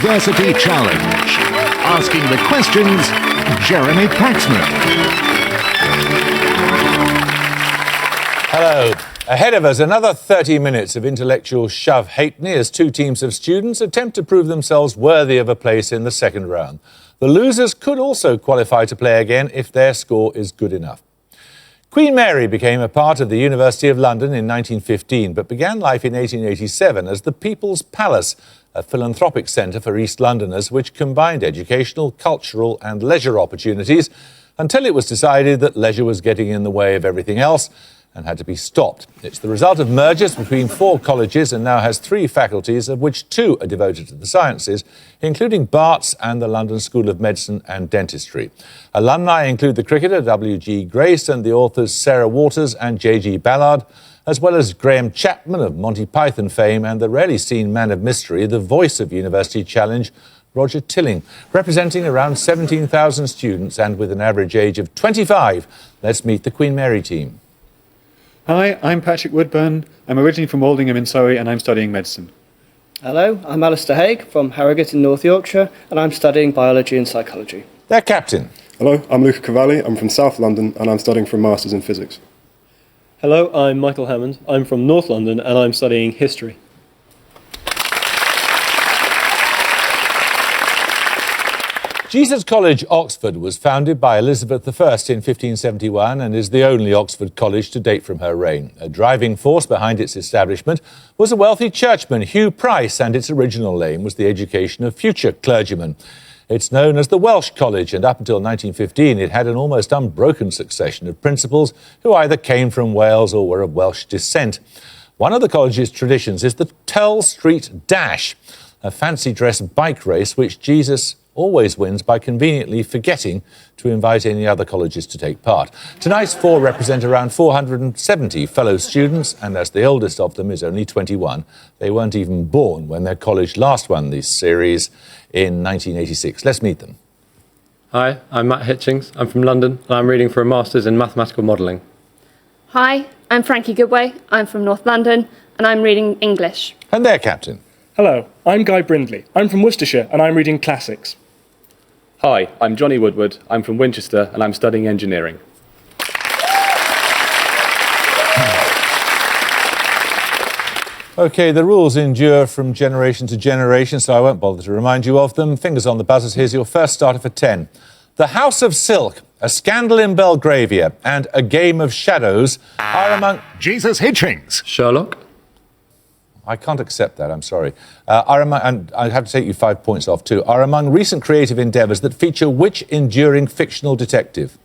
University Challenge. Asking the questions, Jeremy Paxman. Hello. Ahead of us, another 30 minutes of intellectual shove halfpenny as two teams of students attempt to prove themselves worthy of a place in the second round. The losers could also qualify to play again if their score is good enough. Queen Mary became a part of the University of London in 1915, but began life in 1887 as the People's Palace, a philanthropic centre for East Londoners which combined educational, cultural and leisure opportunities until it was decided that leisure was getting in the way of everything else and had to be stopped. It's the result of mergers between 4 colleges and now has 3 faculties, of which 2 are devoted to the sciences, including Barts and the London School of Medicine and Dentistry. Alumni include the cricketer W.G. Grace and the authors Sarah Waters and J.G. Ballard, as well as Graham Chapman of Monty Python fame and the rarely seen man of mystery, the voice of University Challenge, Roger Tilling, representing around 17,000 students and with an average age of 25. Let's meet the Queen Mary team. Hi, I'm Patrick Woodburn. I'm originally from Woldingham in Surrey and I'm studying medicine. Hello, I'm Alistair Haig from Harrogate in North Yorkshire and I'm studying biology and psychology. Their captain. Hello, I'm Luca Cavalli. I'm from South London and I'm studying for a Masters in Physics. Hello, I'm Michael Hammond. I'm from North London and I'm studying history. Jesus College, Oxford, was founded by Elizabeth I in 1571 and is the only Oxford college to date from her reign. A driving force behind its establishment was a wealthy churchman, Hugh Price, and its original aim was the education of future clergymen. It's known as the Welsh College, and up until 1915 it had an almost unbroken succession of principals who either came from Wales or were of Welsh descent. One of the college's traditions is the Turl Street Dash, a fancy dress bike race which Jesus always wins by conveniently forgetting to invite any other colleges to take part. Tonight's 4 represent around 470 fellow students, and as the oldest of them is only 21, they weren't even born when their college last won this series in 1986. Let's meet them. Hi, I'm Matt Hitchings. I'm from London and I'm reading for a Masters in Mathematical Modelling. Hi, I'm Frankie Goodway. I'm from North London and I'm reading English. And their captain. Hello, I'm Guy Brindley. I'm from Worcestershire and I'm reading Classics. Hi, I'm Johnny Woodward. I'm from Winchester and I'm studying engineering. OK, the rules endure from generation to generation, so I won't bother to remind you of them. Fingers on the buzzers, here's your first starter for 10. The House of Silk, A Scandal in Belgravia and A Game of Shadows are among... Jesus Hitchings. Sherlock? I can't accept that, I'm sorry. And I have to take you 5 points off too. Are among recent creative endeavours that feature which enduring fictional detective?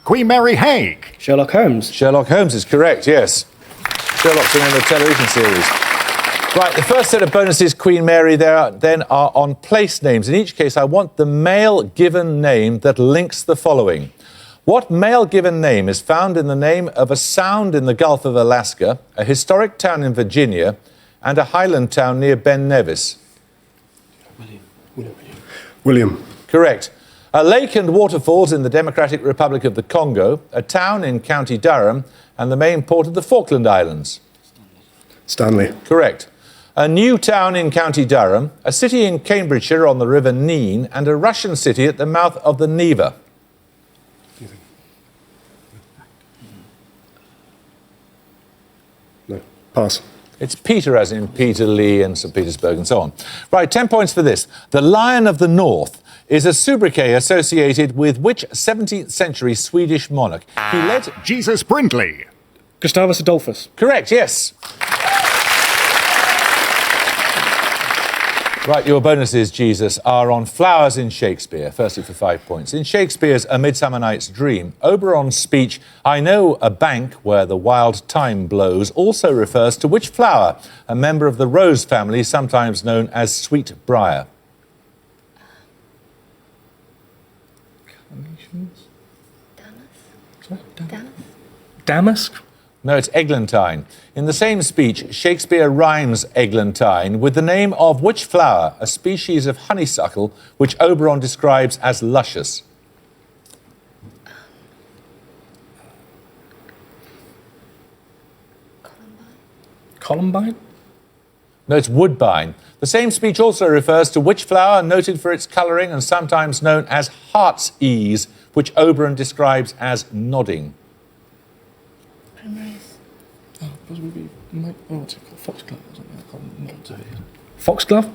Queen Mary Haig. Sherlock Holmes. Sherlock Holmes is correct, yes. Sherlock's the name of the television series. Right, the first set of bonuses, Queen Mary, then are on place names. In each case, I want the male given name that links the following. What male given name is found in the name of a sound in the Gulf of Alaska, a historic town in Virginia, and a highland town near Ben Nevis? William. Correct. A lake and waterfalls in the Democratic Republic of the Congo, a town in County Durham, and the main port of the Falkland Islands? Stanley. Correct. A new town in County Durham, a city in Cambridgeshire on the River Nene, and a Russian city at the mouth of the Neva? No. Pass. It's Peter, as in Peter Lee and St. Petersburg and so on. Right, 10 points for this. The Lion of the North is a sobriquet associated with which 17th century Swedish monarch? He led... Jesus Brindley. Gustavus Adolphus. Correct, yes. Right, your bonuses, Jesus, are on flowers in Shakespeare, firstly for 5 points. In Shakespeare's A Midsummer Night's Dream, Oberon's speech, I know a bank where the wild thyme blows, also refers to which flower? A member of the rose family, sometimes known as sweet briar. Damask? No, it's eglantine. In the same speech, Shakespeare rhymes eglantine with the name of which flower, a species of honeysuckle, which Oberon describes as luscious? Columbine? No, it's woodbine. The same speech also refers to which flower, noted for its colouring and sometimes known as heart's ease, which Oberon describes as nodding. Foxglove?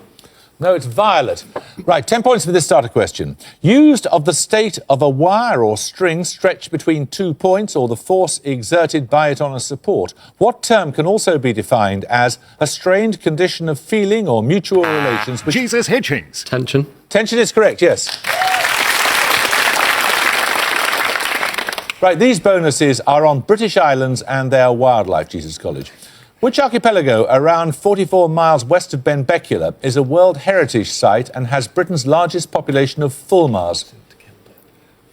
No, it's violet. Right, 10 points for this starter question. Used of the state of a wire or string stretched between 2 points or the force exerted by it on a support. What term can also be defined as a strained condition of feeling or mutual relations which... Jesus Hitchings. Tension. Tension is correct, yes. Right, these bonuses are on British islands and their wildlife, Jesus College. Which archipelago, around 44 miles west of Benbecula, is a World Heritage Site and has Britain's largest population of fulmars?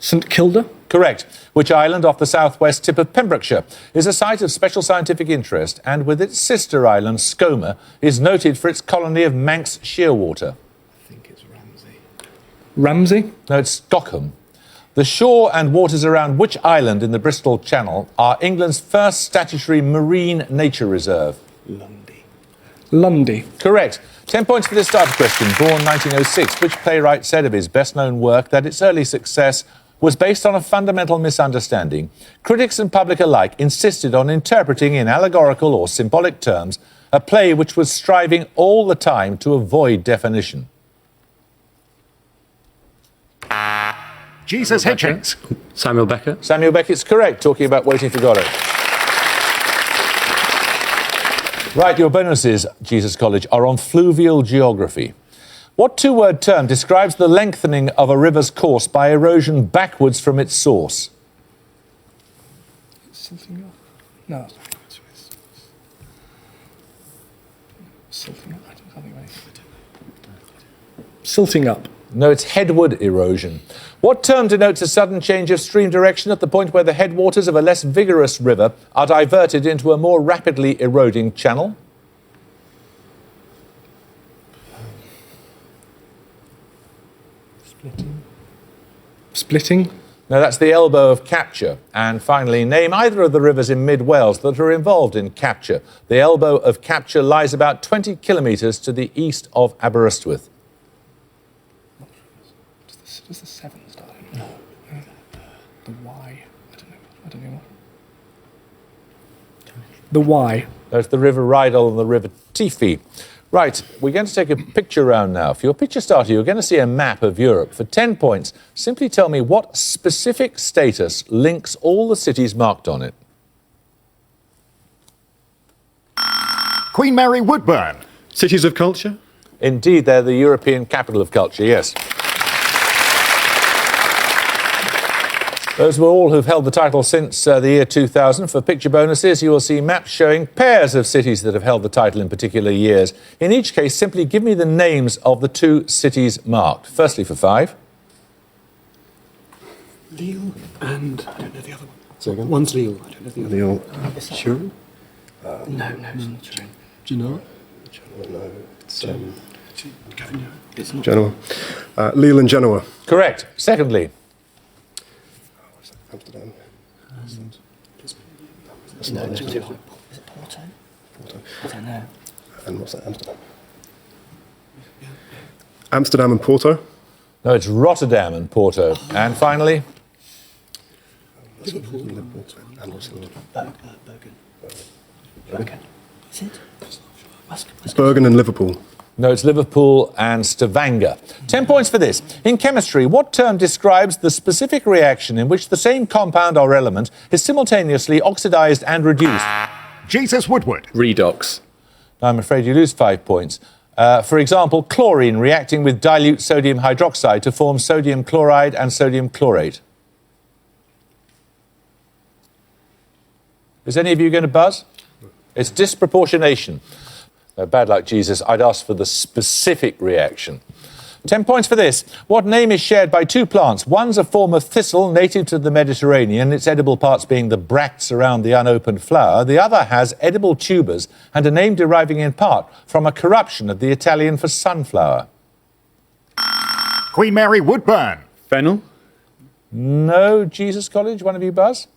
St Kilda? Correct. Which island off the southwest tip of Pembrokeshire is a site of special scientific interest and, with its sister island, Skomer, is noted for its colony of Manx shearwater? I think it's Ramsey. Ramsey? No, it's Stockholm. The shore and waters around which island in the Bristol Channel are England's first statutory marine nature reserve? Lundy. Lundy. Correct. 10 points for this starter question. Born 1906, which playwright said of his best-known work that its early success was based on a fundamental misunderstanding? Critics and public alike insisted on interpreting in allegorical or symbolic terms a play which was striving all the time to avoid definition. Jesus Hitchings. Samuel Beckett. Samuel Beckett's correct, talking about Waiting for Godot. Right, your bonuses, Jesus College, are on fluvial geography. What two-word term describes the lengthening of a river's course by erosion backwards from its source? Silting up? No. Silting up? I can't think of anything. Silting up. No, it's headward erosion. What term denotes a sudden change of stream direction at the point where the headwaters of a less vigorous river are diverted into a more rapidly eroding channel? Splitting? No, that's the elbow of capture. And finally, name either of the rivers in mid-Wales that are involved in capture. The elbow of capture lies about 20 kilometres to the east of Aberystwyth. Does the Severn start? No. The Y. I don't know what. The Y. There's the River Rydal and the River Tyfi. Right, we're going to take a picture round now. For your picture starter, you're going to see a map of Europe. For 10 points, simply tell me what specific status links all the cities marked on it. Queen Mary Woodburn. Cities of culture? Indeed, they're the European capital of culture, yes. Those were all who've held the title since the year 2000. For picture bonuses, you will see maps showing pairs of cities that have held the title in particular years. In each case, simply give me the names of the two cities marked. Firstly, for 5. Lille and I don't know the other one. Say again? One's Lille. I don't know the other Lille. one. Is that Turin? No, it's not Turin. Do you know? No, it's It's not. Genoa. Lille and Genoa. Correct. Secondly, Amsterdam. No, it's too high. Is it Porto? I don't know. And what's that? Amsterdam. Amsterdam and Porto. no, it's Rotterdam and Porto. And finally, Liverpool. And what's the other one? Bergen. Is it? Bergen and Liverpool. no, it's Liverpool and Stavanger. 10 points for this. In chemistry, what term describes the specific reaction in which the same compound or element is simultaneously oxidized and reduced? Jesus Woodward. Redox. I'm afraid you lose 5 points. For example, chlorine reacting with dilute sodium hydroxide to form sodium chloride and sodium chlorate. Is any of you going to buzz? It's disproportionation. Bad luck, Jesus. I'd ask for the specific reaction. 10 points for this. What name is shared by two plants? One's a form of thistle native to the Mediterranean, its edible parts being the bracts around the unopened flower. The other has edible tubers and a name deriving in part from a corruption of the Italian for sunflower. Queen Mary Woodburn. Fennel? No, Jesus College. One of you buzz?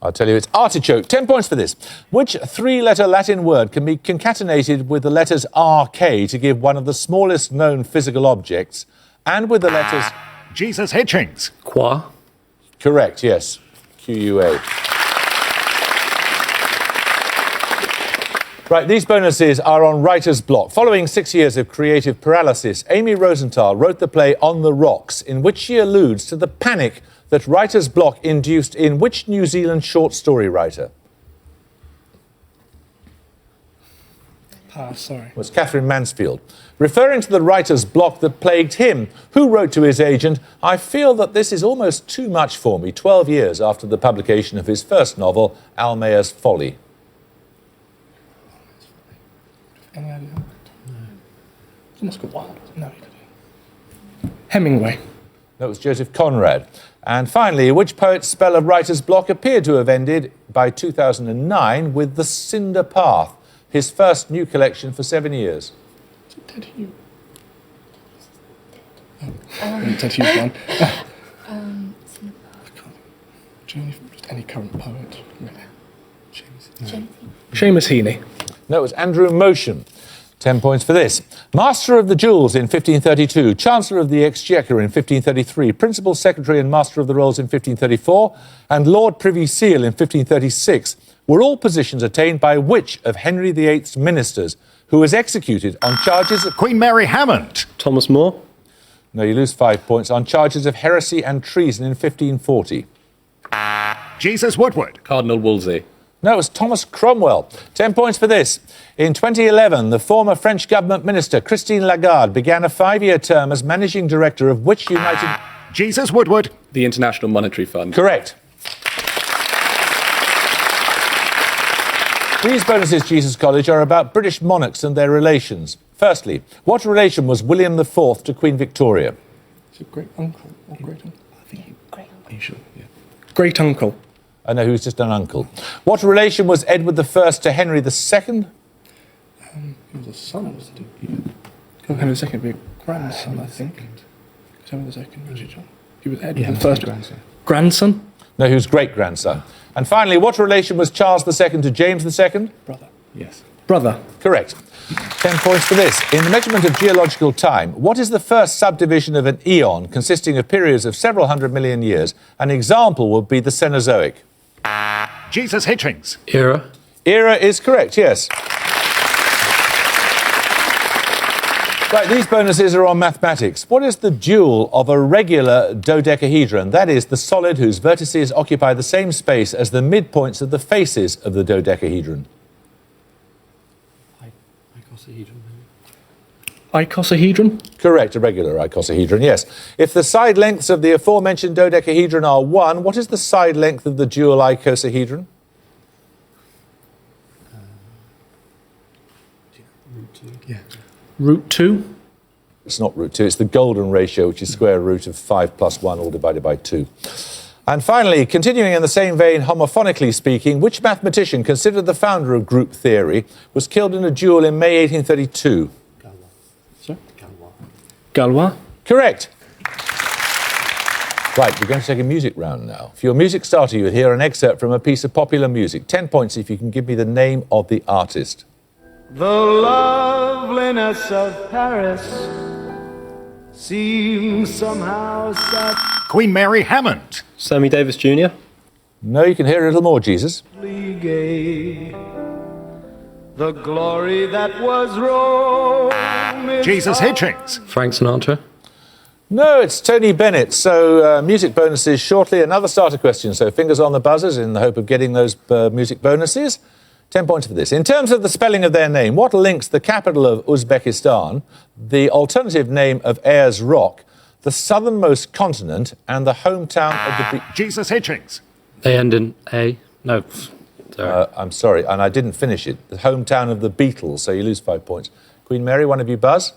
I'll tell you, it's artichoke. 10 points for this. Which three-letter Latin word can be concatenated with the letters RK to give one of the smallest known physical objects, and with the letters... Jesus Hitchings. Qua. Correct, yes. QUA. Right, these bonuses are on writer's block. Following 6 years of creative paralysis, Amy Rosenthal wrote the play On the Rocks, in which she alludes to the panic that writer's block induced in which New Zealand short story writer? Pass, sorry. Was Catherine Mansfield. Referring to the writer's block that plagued him, who wrote to his agent, "I feel that this is almost too much for me," 12 years after the publication of his first novel, Almayer's Folly. Any idea? No. It's Oscar Wilde. No, he didn't. Hemingway. That was Joseph Conrad. And finally, which poet's spell of writer's block appeared to have ended by 2009 with The Cinder Path, his first new collection for 7 years? Is it Ted Hughes? Ted Hughes one. Just any current poet. Seamus Heaney. No, it was Andrew Motion. 10 points for this. Master of the Jewels in 1532, Chancellor of the Exchequer in 1533, Principal Secretary and Master of the Rolls in 1534, and Lord Privy Seal in 1536 were all positions attained by which of Henry VIII's ministers, who was executed on charges of... Queen Mary Hammond. Thomas More. No, you lose 5 points. On charges of heresy and treason in 1540. Jesus Woodward. Cardinal Wolsey. No, it was Thomas Cromwell. 10 points for this. In 2011, the former French government minister, Christine Lagarde, began a 5-year term as managing director of which United... Jesus Woodward. The International Monetary Fund. Correct. These bonuses, Jesus College, are about British monarchs and their relations. Firstly, what relation was William IV to Queen Victoria? Is it great uncle or great uncle? I think great uncle. Are you sure? Yeah. Great uncle. I know, who's just an uncle. What relation was Edward I to Henry II? He was a son, wasn't he? Yeah. Henry II would be a grandson, I think. Henry II, Richard John. He was Edward the First. Grandson? No, who's great-grandson. And finally, what relation was Charles II to James II? Brother. Yes. Brother. Correct. 10 points for this. In the measurement of geological time, what is the first subdivision of an eon consisting of periods of several hundred million years? An example would be the Cenozoic. Jesus Hitchings. Era. Era is correct, yes. Right, these bonuses are on mathematics. What is the dual of a regular dodecahedron? That is, the solid whose vertices occupy the same space as the midpoints of the faces of the dodecahedron. Icosahedron? Correct, a regular icosahedron, yes. If the side lengths of the aforementioned dodecahedron are 1, what is the side length of the dual icosahedron? Root 2? It's not root 2, it's the golden ratio, which is square root of 5 plus 1 all divided by 2. And finally, continuing in the same vein, homophonically speaking, which mathematician, considered the founder of group theory, was killed in a duel in May 1832? Galois? Correct. Right, we're going to take a music round now. For your music starter, you'll hear an excerpt from a piece of popular music. 10 points if you can give me the name of the artist. The loveliness of Paris seems somehow sad. Queen Mary Hammond. Sammy Davis Jr. No, you can hear a little more, Jesus. Gay. The glory that was Rome. Jesus Hitchings. Frank Sinatra. No, it's Tony Bennett. So music bonuses shortly. Another starter question. So fingers on the buzzers in the hope of getting those music bonuses. 10 points for this. In terms of the spelling of their name, what links the capital of Uzbekistan, the alternative name of Ayers Rock, the southernmost continent, and the hometown of the... Jesus Hitchings. They end in A. No. Sorry. I'm sorry, and I didn't finish it. The hometown of the Beatles, so you lose 5 points. Queen Mary, one of you buzz?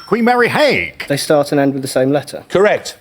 Queen Mary Hague. They start and end with the same letter. Correct.